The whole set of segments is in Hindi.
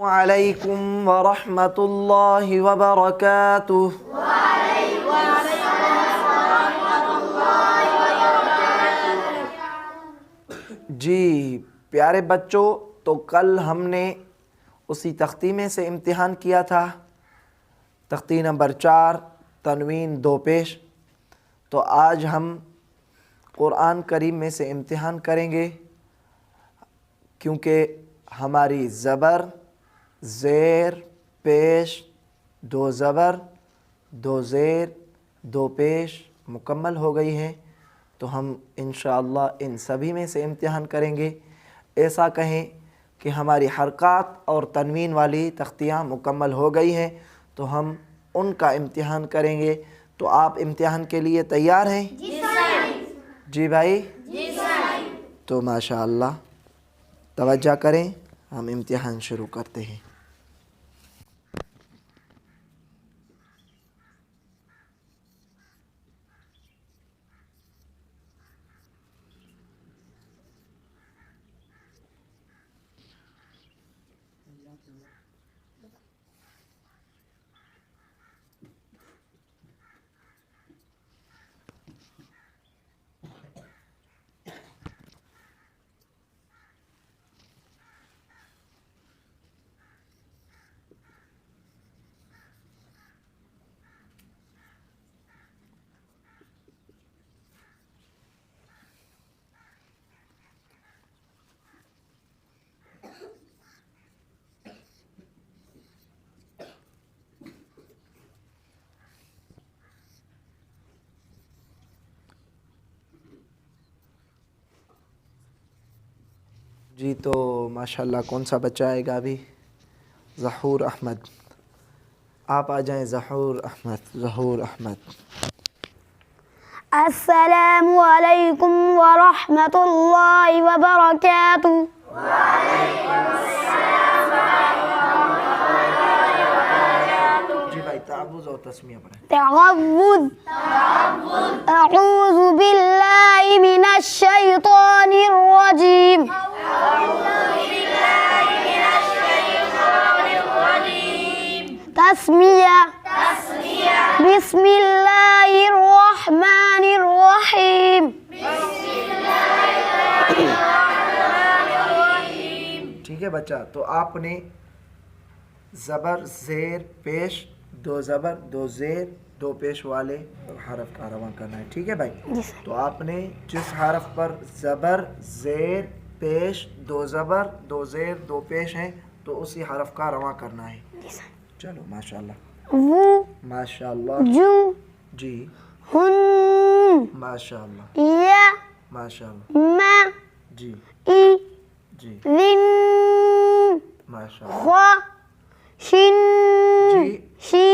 वालेकुम वरहमतुल्लाहि वबरकातुह। जी प्यारे बच्चों, तो कल हमने उसी तख्ती में से इम्तिहान किया था, तख्ती नंबर 4 तनवीन दो पेश। तो आज हम कुरान करीम में से इम्तिहान करेंगे, क्योंकि हमारी ज़बर ज़ेर पेश दो ज़बर दो ज़ेर दो पेश मुकम्मल हो गई हैं। तो हम इंशाअल्लाह इन सभी में से इम्तिहान करेंगे। ऐसा कहें कि हमारी हरकत और तनवीन वाली तख्तियाँ मुकम्मल हो गई हैं, तो हम उनका इम्तिहान करेंगे। तो आप इम्तिहान के लिए तैयार हैं? जी सर। जी भाई? जी सर। तो माशाअल्लाह तवज्जो करें, हम इम्तिहान शुरू करते हैं। जी तो माशाल्लाह कौन सा बच्चा आएगा अभी? ज़हूर अहमद, आप आ जाएं। ज़हूर अहमद। अस्सलामु अलैकुम वरहमतुल्लाहि वबरकातुह। जी भाई ताबुज़ और तस्मिया पढ़ें। तअव्वुज़ अऊज़ु बिल्लाहि मिनश शैतानिर रजीम। तस्मिया बिस्मिल्लाहिर रहमानिर रहीम। ठीक है बच्चा, तो आपने ज़बर ज़ेर पेश दो ज़बर दो ज़ेर दो पेश वाले हरफ का रवां करना है। ठीक है भाई? तो आपने जिस हरफ पर ज़बर ज़ेर पेश दो ज़बर दो ज़ेर दो पेश हैं, तो उसी हरफ का रवां करना है। चलो माशाल्लाह। वु माशाल्लाह। जू जी। हुन माशाल्लाह। या माशाल्लाह। मा जी। ई जी। लिन माशाल्लाह। ख शिन जी। शी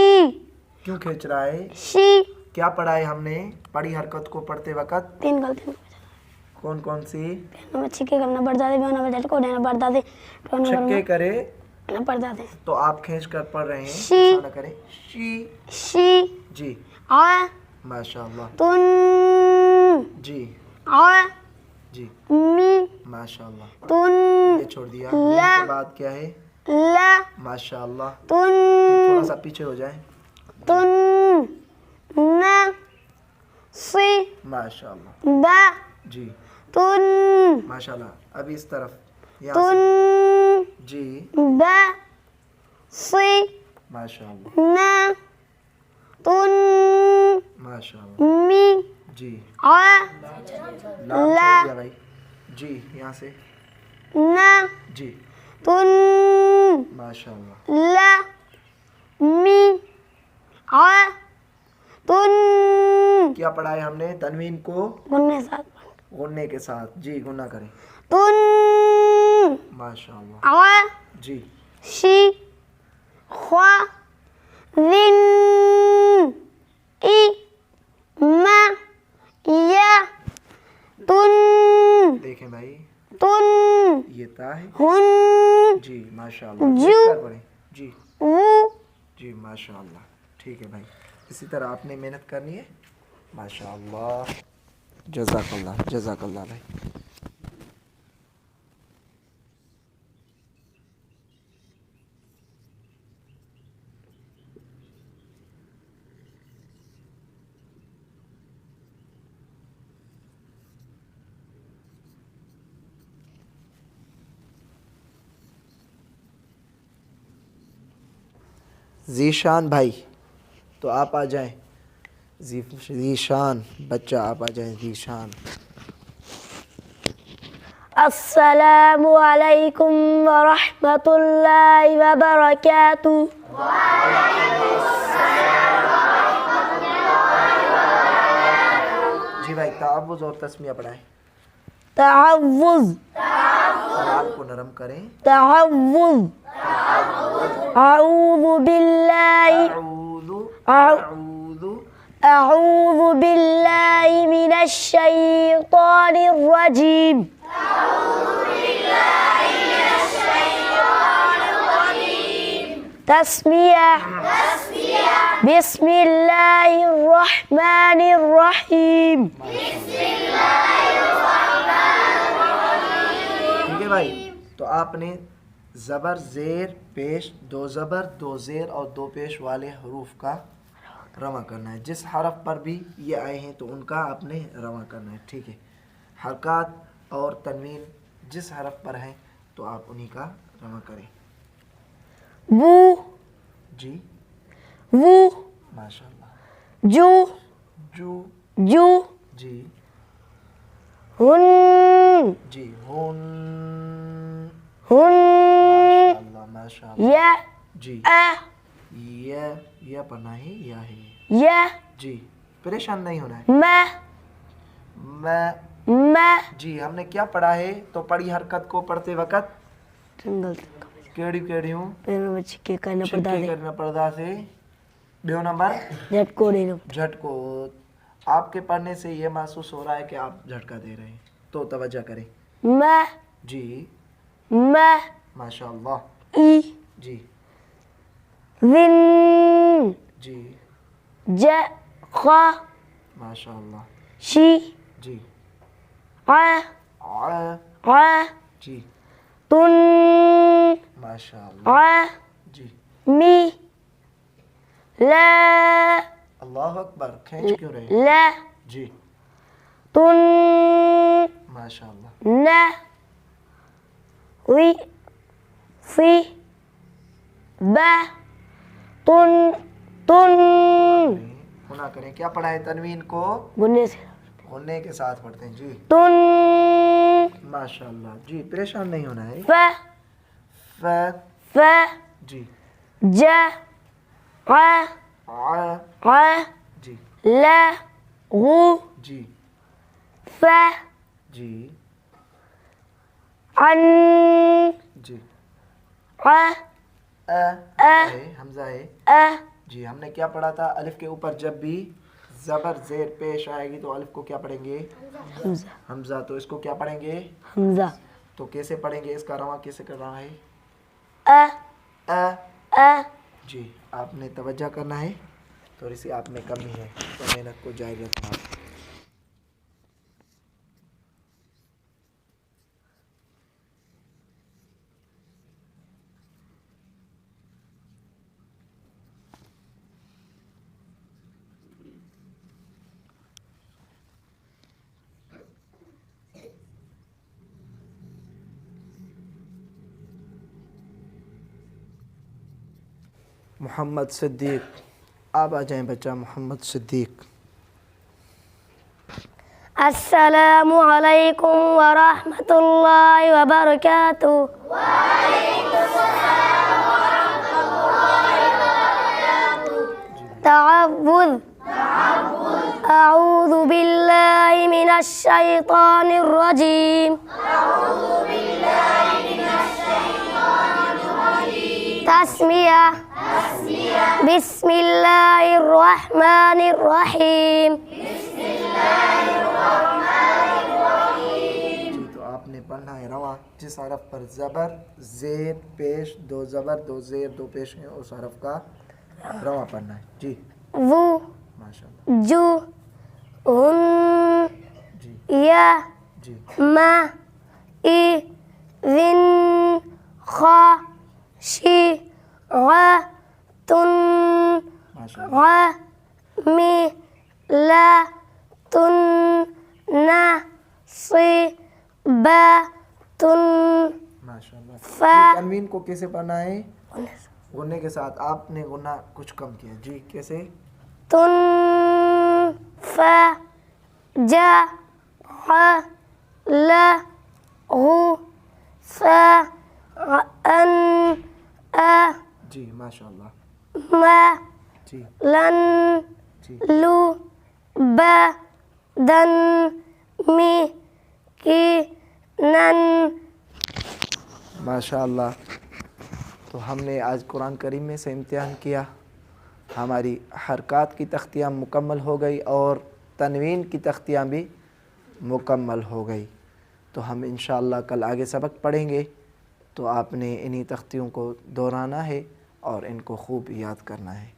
क्यों खींच रहा है? शी। क्या पढ़ा है हमने पढ़ी हरकत को पढ़ते वक्त? तीन गलती कौन कौन सी? में छिके करना पड़ता है, बेना बजाते को देना पड़ता है, छक्के करे ना पड़ता है। तो आप खींच कर पढ़ रहे हैं। शी। ऐसा ना करें। शी जी। आ माशाल्लाह। तुन जी। आ जी। मी माशाल्लाह। तुन ये छोड़ दिया। मीम के बाद क्या है? ला माशाल्लाह। तुन थोड़ा सा पीछे हो जाए। तुन ना सी माशाल्लाह। बा जी। तुन माशाल्लाह। अभी इस तरफ यहाँ तुन से। जी। बा सी माशाल्लाह। ना तुन माशाल्लाह। मी जी। आ लाम छोड़ दिया भाई। जी यहाँ से। ना जी। तुन माशाल्लाह। ला मी आ तुन क्या पढ़ा है हमने? तनवीन को गुन्ने साथ गुन्ने के साथ। जी गुन्ना करें। तुन माशाल्लाह। आ जी। शी ख्वा जिन ई मा या तुन देखें भाई, तुन ये ता है। हुन जी माशाल्लाह। जू। देख कर पढ़ें। जी। वू जी माशाल्लाह। ठीक है भाई, इसी तरह आपने मेहनत करनी है। माशाल्लाह। जज़ाकल्लाह भाई। जीशान भाई, तो आप आ जाएं। जीशान बच्चा, आप आ जाएं। जीशान। अस्सलामु अलैकुम व रहमतुल्लाहि व बरकातुहू। जी भाई, तावुज़ और तस्मिया पढ़ाएं। तहव्वुज़, लाल को नरम करें। तहव्वुज़। अऊज़ु बिल्लाहि अऊज़ु बिल्लाहि मिनश शैतानिर रजीम। तस्मिया बिस्मिल्लाहिर रहमानिर रहीम। ठीक है भाई, तो आपने ज़बर ज़ेर पेश, दो ज़बर दो ज़ेर और दो पेश वाले हरूफ का रवा करना है। जिस हरफ पर भी ये आए हैं तो उनका आपने रवा करना है। ठीक है, हरकत और तनवीन जिस हरफ पर हैं तो आप उन्हीं का रवा करें। वू, जी, वू, माशाल्लाह। जू, जू, जू, जी, हुन, जी, हुन, हुन, माशाल्लाह माशाल्लाह। या, जी, ये पढ़ना है या है। या, जी, परेशान नहीं होना है। मैं, मैं, जी, हमने क्या पढ़ा है? तो पढ़ी हरकत को पढ़ते वक्त केड़ी हूँ छिके करना पड़ता छिके करना पर्दा से। दो नंबर झटको देना। झटको। आपके पढ़ने से ये महसूस हो रहा है कि आप झटका दे रहे हैं, तो तवज्जो करें। मैं, जी, मैं, माशाल्लाह। ई, जी, विन, जी, ज, ख, माशाल्लाह। शी, जी, आ, आ, जी, तुन, माशाल्लाह। आ, जी, मी, ला, अल्लाह अकबर। खींच क्यों रहे? ला, जी, तुन, माशाल्लाह। ना, वी, सी, बा, तुन, तुन। गुना करें। क्या पढ़ा है? तनवीन को गुन्ने से होने के साथ पढ़ते हैं। जी, तुन, माशाल्लाह। जी, परेशान नहीं होना है। फ, फ, फ, जी, ज, आ, आ, जी, ला, गु, जी, फ, जी, अन, जी, आ, हमजा है। आ, जी, हमने क्या पढ़ा था? अलिफ के ऊपर जब भी ज़बर ज़ेर पेश आएगी तो अलिफ को क्या पढ़ेंगे? हमजा, हमजा। तो इसको क्या पढ़ेंगे? हमजा। तो कैसे पढ़ेंगे? इसका रवा कैसे कर रहा है? आ, अ। आ, जी, आपने तवज्जो करना है। थोड़ी सी आप में कमी है, तो मेहनत को जारी रखना। मोहम्मद सिद्दीक, आप आ जाएं बच्चा। मोहम्मद सिद्दीक। अस्सलामु अलैकुम व रहमतुल्लाहि व बरकातुहू। तअव्वुज़, अऊज़ु बिल्लाहि मिनश शैतानिर रजीम। तस्मिया बिस्मिल्लाहिर रहमानिर रहीम। जी, तो आपने पढ़ना है रवा। जिस हरफ पर ज़बर ज़ेर पेश, दो ज़बर दो ज़ेर दो पेश हैं, उस हरफ का रवा पढ़ना है। जी, वू, माशाल्लाह। जू, हुन, जी, या, जी, मा, ई, विन, ख, शी, ग, तुन, माशाल्लाह। ग, मी, ला, तुन, ना, सी, बा, तुन, माशाल्लाह। फा। तनवीन को कैसे पढ़ना है? गुन्ने के साथ आपने गुन्ना कुछ कम किया जी। कैसे? तुन फा जा हा ला हु सा अन आ जी माशाल्लाह। मा जी लन जी लू बा दन मी की नन। माशाल्लाह। तो हमने आज कुरान करीम में से इम्तिहान किया, हमारी हरकत की तख्तियाँ मुकम्मल हो गई और तनवीन की तख्तियाँ भी मुकम्मल हो गई। तो हम इंशाअल्लाह कल आगे सबक पढ़ेंगे, तो आपने इन्हीं तख्तियों को दोहराना है और इनको खूब याद करना है।